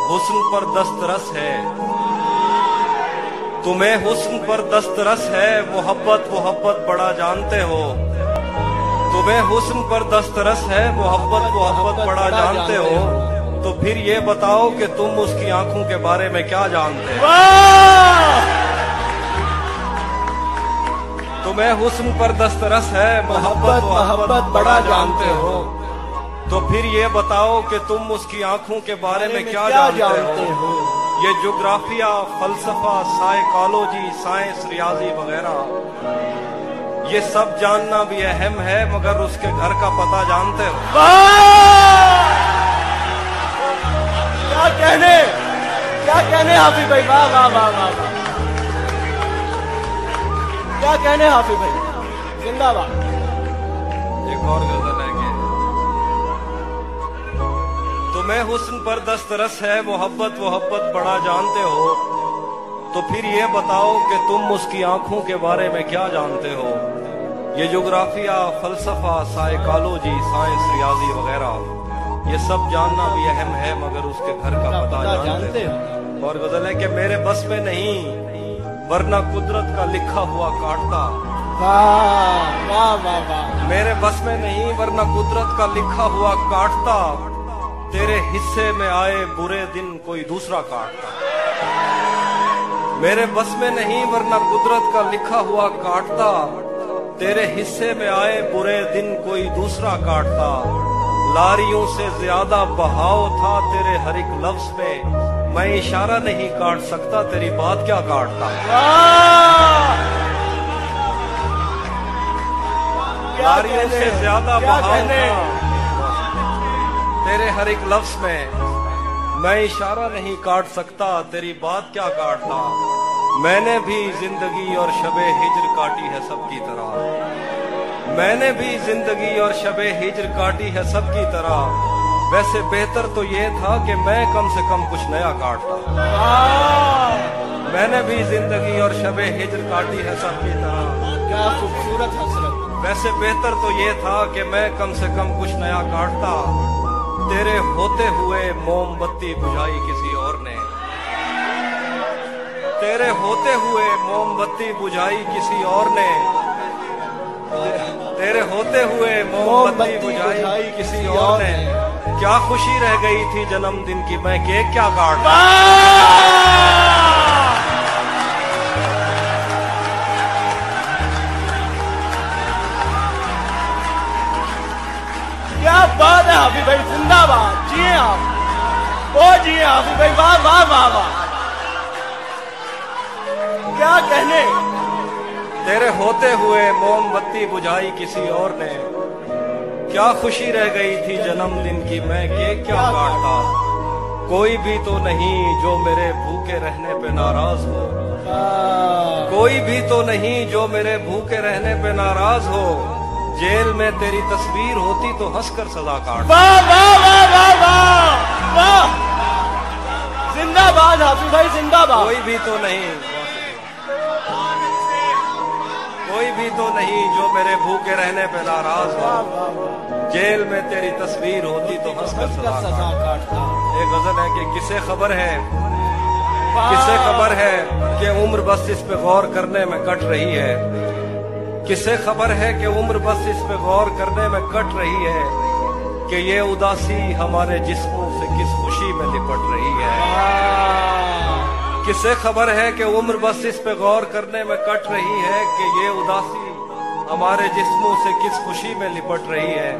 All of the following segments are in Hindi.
हुस्न पर दस्तरस है, तुम्हें हुस्न पर दस्तरस है, मोहब्बत मोहब्बत बड़ा जानते हो। तुम्हें हुस्न पर दस्तरस है, मोहब्बत मोहब्बत बड़ा जानते हो। तो फिर ये बताओ कि तुम उसकी आंखों के बारे में क्या जानते हो। तुम्हें हुस्न पर दस्तरस है, मोहब्बत मोहब्बत बड़ा जानते हो। तो फिर ये बताओ कि तुम उसकी आंखों के बारे में क्या जानते हो। ये ज्योग्राफिया, फलसफा, साइकोलॉजी, साइंस, रियाजी वगैरह ये सब जानना भी अहम है, मगर उसके घर का पता जानते हो। क्या कहने हाफिज भाई, वाह वाह वाह वाह वाह, क्या कहने हाफिज भाई, जिंदाबाद। एक और गजल है कि तुम्हें हुस्न पर दस्तरस है, मोहब्बत मोहब्बत बड़ा जानते हो। तो फिर ये बताओ कि तुम उसकी आंखों के बारे में क्या जानते हो। ये ज्योग्राफिया, फलसफा, साइकोलॉजी, साइंस, रियाजी वगैरह ये सब जानना भी अहम है, मगर उसके घर का पता जानते हो। और गजल है कि मेरे बस में नहीं, वरना कुदरत का लिखा हुआ काटता। वाह वाह वाह वाह। मेरे बस में नहीं, वरना कुदरत का लिखा हुआ काटता। तेरे हिस्से में आए बुरे दिन कोई दूसरा काटता। मेरे बस में नहीं, वरना कुदरत का लिखा हुआ काटता। तेरे हिस्से में आए बुरे दिन कोई दूसरा काटता। लारियों से ज्यादा बहाव था तेरे हर एक लफ्ज में, मैं इशारा नहीं काट सकता, तेरी बात क्या काटता। लारियों से ज्यादा बहाव था तेरे हर एक लफ्ज में, मैं इशारा नहीं काट सकता, तेरी बात क्या काटता। मैंने भी जिंदगी और शबे हिज्र काटी है सबकी तरह। मैंने भी जिंदगी और शबे हिज्र काटी है सबकी तरह। वैसे बेहतर तो ये था कि मैं कम से कम कुछ नया काटता। मैंने भी जिंदगी और शबे हिज्र काटी है सबकी तरह। क्या खूबसूरत हसरत। वैसे बेहतर तो ये था कि मैं कम से कम कुछ नया काटता। तेरे होते हुए मोमबत्ती बुझाई किसी और ने। तेरे होते हुए मोमबत्ती बुझाई किसी और ने। तेरे होते हुए मोमबत्ती बुझाई किसी और ने। क्या खुशी रह गई थी जन्मदिन की, मैं केक क्या काटता। क्या बात है हाफिज भाई, जिंदाबाद। जिए आप, ओ जिए हाफिज भाई, वाह वाह वाह वाह, क्या कहने। तेरे होते हुए मोमबत्ती बुझाई किसी और ने। क्या खुशी रह गई थी जन्मदिन की, मैं केक क्या काटता। कोई भी तो नहीं जो मेरे भूखे रहने पे नाराज हो। कोई भी तो नहीं जो मेरे भूखे रहने पे नाराज हो। जेल में तेरी तस्वीर होती तो हंसकर सजा काट। वाह वाह वाह वाह वाह वाह, जिंदाबाद हाफिज भाई, जिंदाबाद। कोई भी तो नहीं, कोई भी तो नहीं जो मेरे भूखे रहने पे नाराज हो। जेल में तेरी तस्वीर होती तो हंसकर सजा काटता। एक गजल है कि किसे खबर है, किसे खबर है कि उम्र बस इस पे गौर करने में कट रही है। किसे खबर है कि उम्र बस इस पे गौर करने में कट रही है, कि ये उदासी हमारे जिस्मों से किस खुशी में लिपट रही है। किसे खबर है कि उम्र बस इस पे गौर करने में कट रही है, कि ये उदासी हमारे जिस्मों से किस खुशी में लिपट रही है।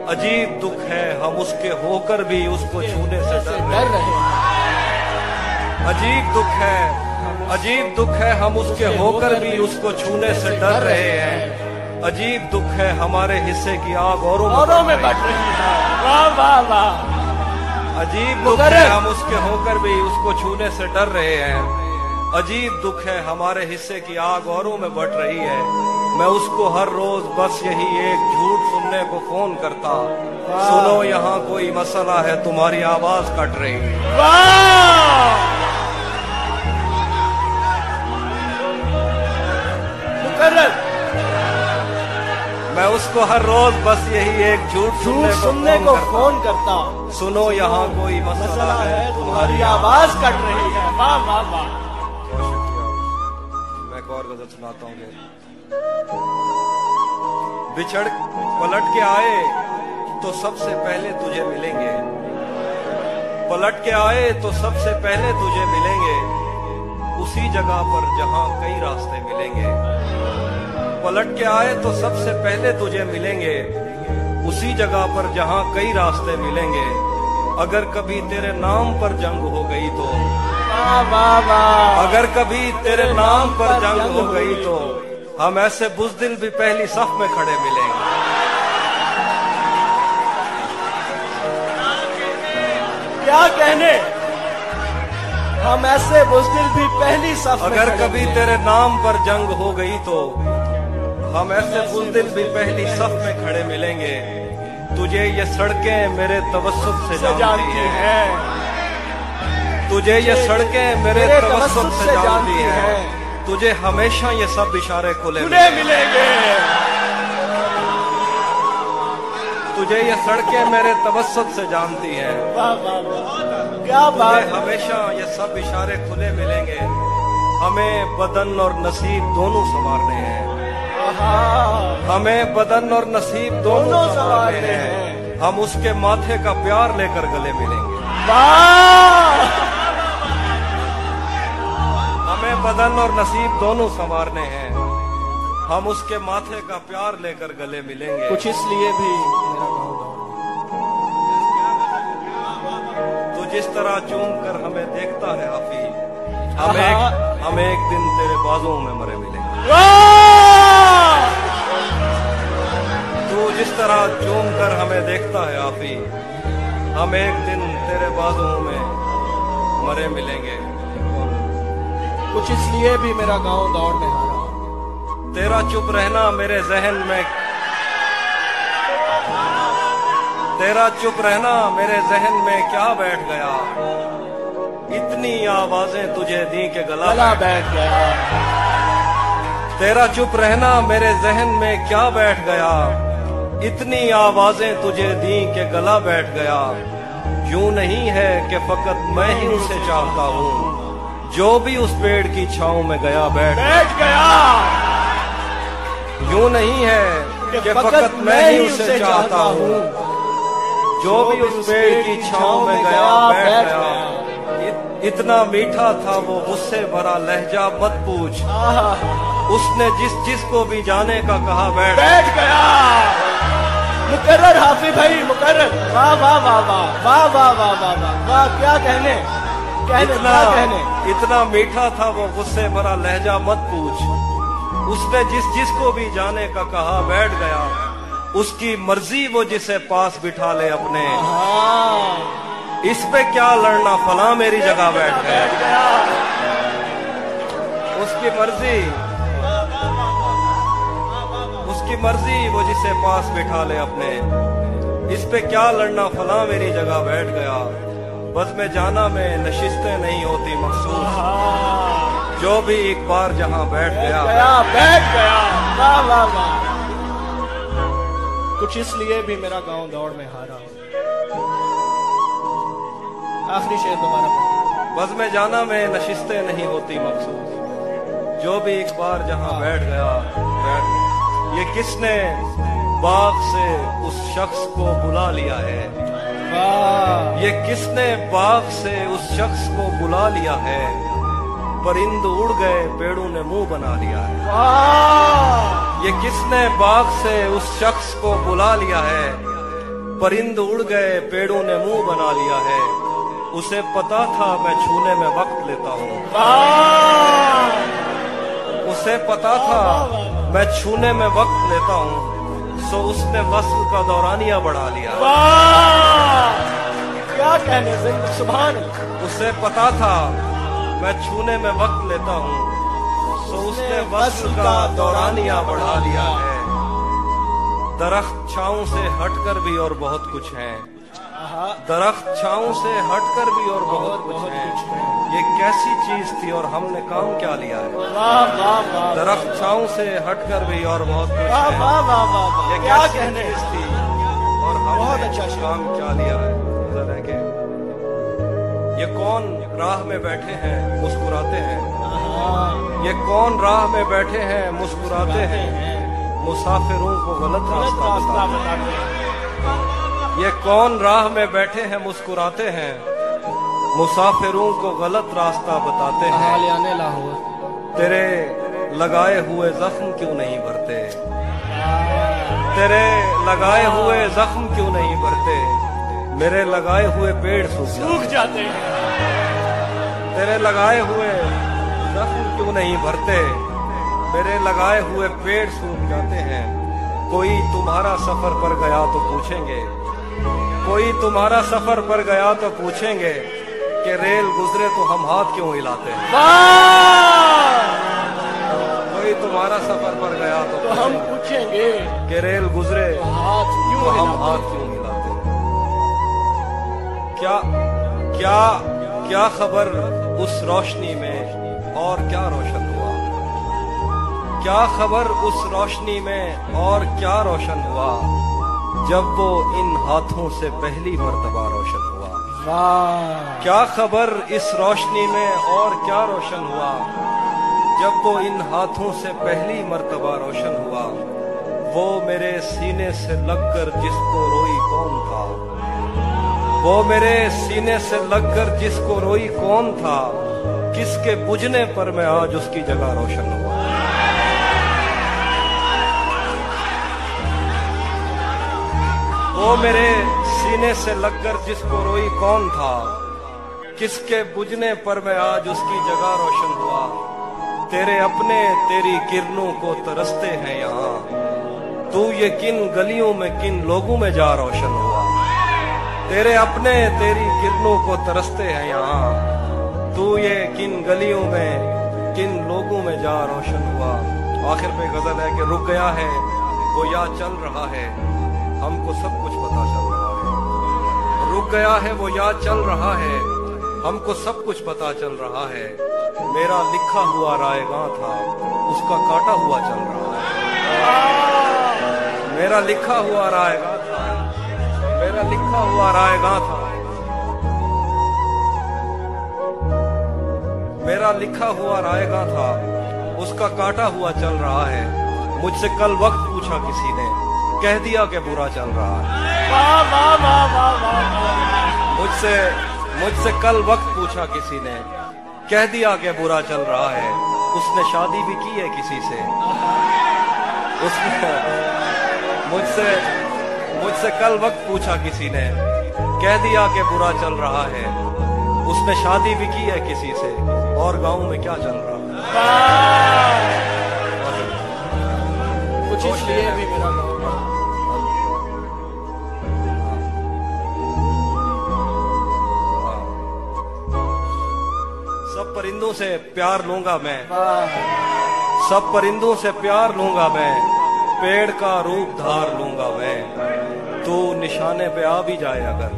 अजीब दुख है हम उसके होकर भी उसको छूने से डर रहे हैं। अजीब दुख है, अजीब दुख है हम उसके होकर भी उसको छूने से डर रहे हैं। अजीब दुख है हमारे हिस्से की आग औरों में बढ़ रही है। वाह वाह वाह, अजीब दुख है हम उसके होकर भी उसको छूने से डर रहे हैं। अजीब दुख है हमारे हिस्से की आग औरों में बढ़ रही है। मैं उसको हर रोज बस यही एक झूठ सुनने को फोन करता। सुनो यहाँ कोई मसला है, तुम्हारी आवाज कट रही है। वाह, मैं उसको हर रोज बस यही एक झूठ सुनने को फोन करता। सुनो यहाँ कोई मसला है, तुम्हारी आवाज कट रही है। वाह वाह वाह। मैं एक और गजल सुनाता हूँ। बिछड़ पलट के आए तो सबसे पहले तुझे मिलेंगे, पलट के आए तो सबसे पहले तुझे मिलेंगे, उसी जगह पर जहां कई रास्ते मिलेंगे। पलट के आए तो सबसे पहले तुझे मिलेंगे, उसी जगह पर जहां कई रास्ते मिलेंगे। अगर कभी तेरे नाम पर जंग हो गई तो, अगर कभी तेरे नाम पर जंग हो गई तो हम ऐसे बुज़दिल भी पहली सफ में खड़े मिलेंगे। क्या कहने, हम ऐसे बुज़दिल भी पहली सफ में। अगर कभी तेरे नाम पर जंग हो गई तो हम ऐसे बुज़दिल भी पहली सफ में खड़े मिलेंगे। तुझे ये सड़कें मेरे तवस्सुत से जानती हैं, तुझे ये सड़कें मेरे तवस्सुत से जानती हैं। तुझे हमेशा ये सब इशारे खुले मिलेंगे। तुझे ये सड़कें मेरे तवस्सुत से जानती हैं। क्या बात। हमेशा ये सब इशारे खुले मिलेंगे। हमें बदन और नसीब दोनों संवारने हैं, हमें बदन और नसीब दोनों संवारने हैं। हम उसके माथे का प्यार लेकर गले मिलेंगे। हमें बदन और नसीब दोनों संवारने हैं, हम उसके माथे का प्यार लेकर गले मिलेंगे। कुछ इसलिए भी तू जिस तरह चूम कर हमें देखता है आफी, हम एक दिन तेरे बाजुओं में मरे मिलेंगे। तू जिस तरह चूम कर हमें देखता है आफी, हम एक दिन तेरे बाजुओं में मरे मिलेंगे। कुछ इसलिए भी मेरा गांव दौड़ में हारा। तेरा चुप रहना मेरे जहन में, तेरा चुप रहना मेरे जहन में क्या बैठ गया। इतनी आवाजें तुझे दी के गला बैठ गया। तेरा चुप रहना मेरे जहन में क्या बैठ गया। इतनी आवाजें तुझे दी के गला बैठ गया। यूं नहीं है कि फकत मैं ही उसे चाहता हूँ, जो भी उस पेड़ की छांव में गया बैठ गया। यूं नहीं है कि फकत मैं ही उसे चाहता हूँ, जो भी उस पेड़ की छांव में गया बैठ गया। इतना मीठा था वो गुस्से भरा लहजा मत पूछ, उसने जिसको भी जाने का कहा बैठ गया। मुकर्रर हाफिज भाई, मुकर्रर। वाह वाह वाह वाह वाह वाह वाह वाह वाह वाह। क्या कहने, इतना मीठा था वो गुस्से भरा लहजा मत पूछ, उसने जिसको भी जाने का कहा बैठ गया। उसकी मर्जी वो जिसे पास बिठा ले अपने, इस पे क्या लड़ना फला मेरी जगह बैठ गया। उसकी मर्जी वो जिसे पास बिठा ले अपने, इस पे क्या लड़ना फला मेरी जगह बैठ गया। बस में जाना में नशिस्तें नहीं होती मखसूस, जो भी एक बार जहां बैठ गया बैठ गया। वाह वाह वाह। कुछ इसलिए भी मेरा गांव दौड़ में हारा। आखिरी शेर दोबारा। बस में जाना में नशिस्तें नहीं होती मखसूस, जो भी एक बार जहां बैठ गया बैठ गया। ये किसने बाग से उस शख्स को बुला लिया है, ये किसने बाग से उस शख्स को बुला लिया है। परिंद उड़ गए पेड़ों ने मुंह बना लिया है। ये किसने बाग से उस शख्स को बुला लिया है। परिंद उड़ गए पेड़ों ने मुंह बना लिया है। उसे पता था मैं छूने में वक्त लेता हूँ, उसे पता था मैं छूने में वक्त लेता हूँ, सो उसने वस्ल का दौरानिया बढ़ा लिया। क्या कहने, सुभान। उसे पता था मैं छूने में वक्त लेता हूँ, सो उसने वस्ल का दौरानिया बढ़ा लिया है। दरख्त छांव से हटकर भी और बहुत कुछ है, दरख्त छांव से हटकर भी और बहुत कुछ है। ये कैसी चीज थी और हमने काम क्या लिया है। दरख्त छांव से हटकर भी और बहुत कुछ है। ये क्या कहने थी और हमने अच्छा काम क्या लिया है। ये कौन राह में बैठे हैं मुस्कुराते हैं। ये कौन राह में बैठे हैं मुस्कुराते हैं। मुसाफिरों को गलत रास्ता बताते हैं। ये कौन राह में बैठे हैं मुस्कुराते हैं। मुसाफिरों को गलत रास्ता बताते हैं। तेरे लगाए हुए जख्म क्यों नहीं भरते। तेरे लगाए हुए जख्म क्यों नहीं भरते। मेरे लगाए हुए पेड़ सूख जाते हैं। तेरे लगाए हुए जख्म क्यों नहीं भरते। मेरे लगाए हुए पेड़ सूख जाते हैं। कोई तुम्हारा सफर पर गया तो पूछेंगे। कोई तुम्हारा सफर पर गया तो पूछेंगे कि रेल गुजरे तो हम हाथ क्यों हिलाते हैं। कोई तुम्हारा सफर पर गया तो हम पूछेंगे कि रेल गुजरे तो हम हाथ क्यों हिलाते हैं। क्या क्या क्या खबर उस रोशनी में और क्या रोशन हुआ। क्या खबर उस रोशनी में और क्या रोशन हुआ। जब वो इन हाथों से पहली मर्तबा रोशन हुआ। क्या खबर इस रोशनी में और क्या रोशन हुआ। जब वो इन हाथों से पहली मर्तबा रोशन हुआ। वो मेरे सीने से लगकर जिसको रोई कौन था। वो मेरे सीने से लगकर जिसको रोई कौन था। किसके बुझने पर मैं आज उसकी जगह रोशन हुआ। वो मेरे सीने से लगकर जिसको रोई कौन था। किसके बुझने पर मैं आज उसकी जगह रोशन हुआ। तेरे अपने तेरी किरणों को तरसते हैं यहाँ। तू ये किन गलियों में किन लोगों में जा रोशन हुआ। तेरे अपने तेरी किरणों को तरसते हैं यहाँ। तू ये किन गलियों में किन लोगों में जा रोशन हुआ। आखिर पे गजल है कि रुक गया है वो या चल रहा है। हमको सब कुछ पता चल रहा है। रुक गया है वो या चल रहा है। हमको सब कुछ पता चल रहा है। मेरा लिखा हुआ रायगां था उसका काटा हुआ चल रहा है। मेरा लिखा हुआ रायगां था। मेरा लिखा हुआ रायगां था। मेरा लिखा हुआ रायगां था उसका काटा हुआ चल रहा है। मुझसे कल वक्त पूछा किसी ने कह दिया कि बुरा चल रहा है। मुझसे कल वक्त पूछा किसी ने कह दिया कि बुरा चल रहा है। उसने शादी भी की है किसी से। उसने मुझसे कल वक्त पूछा किसी ने कह दिया कि बुरा चल रहा है। उसने शादी भी की है किसी से और गांव में क्या चल रहा है। कुछ इसलिए भी मेरा गाँव सब परिंदों से प्यार लूंगा मैं। सब परिंदों से प्यार लूंगा मैं। पेड़ का रूप धार लूंगा मैं। तू निशाने पे आ भी जाए अगर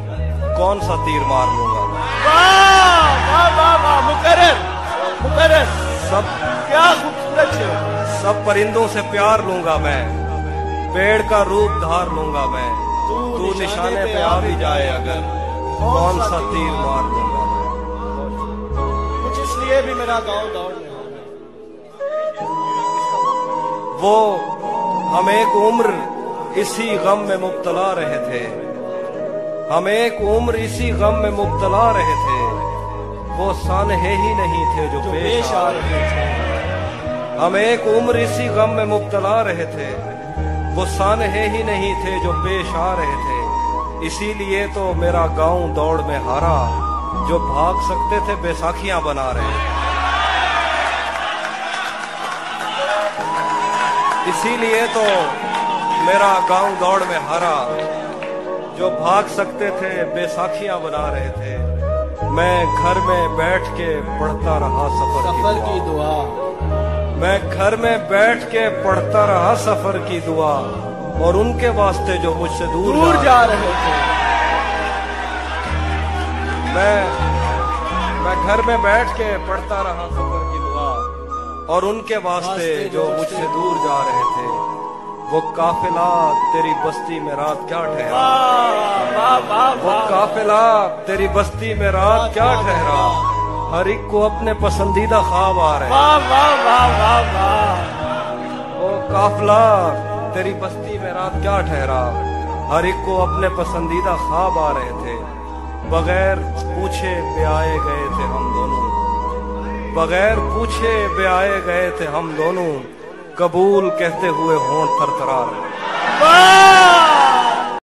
कौन सा तीर मार लूंगा मैं। मुकर्रर सब क्या खूबसूरत है। सब परिंदों से प्यार लूंगा मैं। पेड़ का रूप धार लूंगा मैं। तू निशाने पे आ भी जाए अगर कौन सा तीर मार लूंगा मैं। कुछ इसलिए भी मेरा गाँव दौड़ वो हम एक उम्र इसी गम में मुब्तला रहे थे। हम एक उम्र इसी गम में मुब्तला रहे थे। वो सानहे ही नहीं थे जो पेश आ रहे थे। हम एक उम्र इसी गम में मुब्तला रहे थे। वो सानहे ही नहीं थे जो पेश आ रहे थे। इसीलिए तो मेरा गांव दौड़ में हारा। जो भाग सकते थे बैसाखियां बना रहे थे। इसीलिए तो मेरा गांव दौड़ में हारा। जो भाग सकते थे बैसाखियां बना रहे थे। मैं घर में बैठ के पढ़ता रहा सफर की दुआ। मैं घर में बैठ के पढ़ता रहा सफर की दुआ। और उनके वास्ते जो मुझसे दूर जा रहे थे। मैं घर में बैठ के पढ़ता रहा सफर की दुआ, और उनके वास्ते जो मुझसे दूर जा रहे थे, वो काफिला तेरी बस्ती में रात क्या ठहरा, वो काफिला तेरी बस्ती में रात क्या ठहरा, हर एक को अपने पसंदीदा ख्वाब आ रहे हैं। वो काफिला तेरी बस्ती में रात क्या ठहरा, हर एक को अपने पसंदीदा ख्वाब आ रहे थे। बगैर पूछे ब्याए गए थे हम दोनों, बगैर पूछे ब्याए गए थे हम दोनों, कबूल कहते हुए होंठ थरथरा रहे।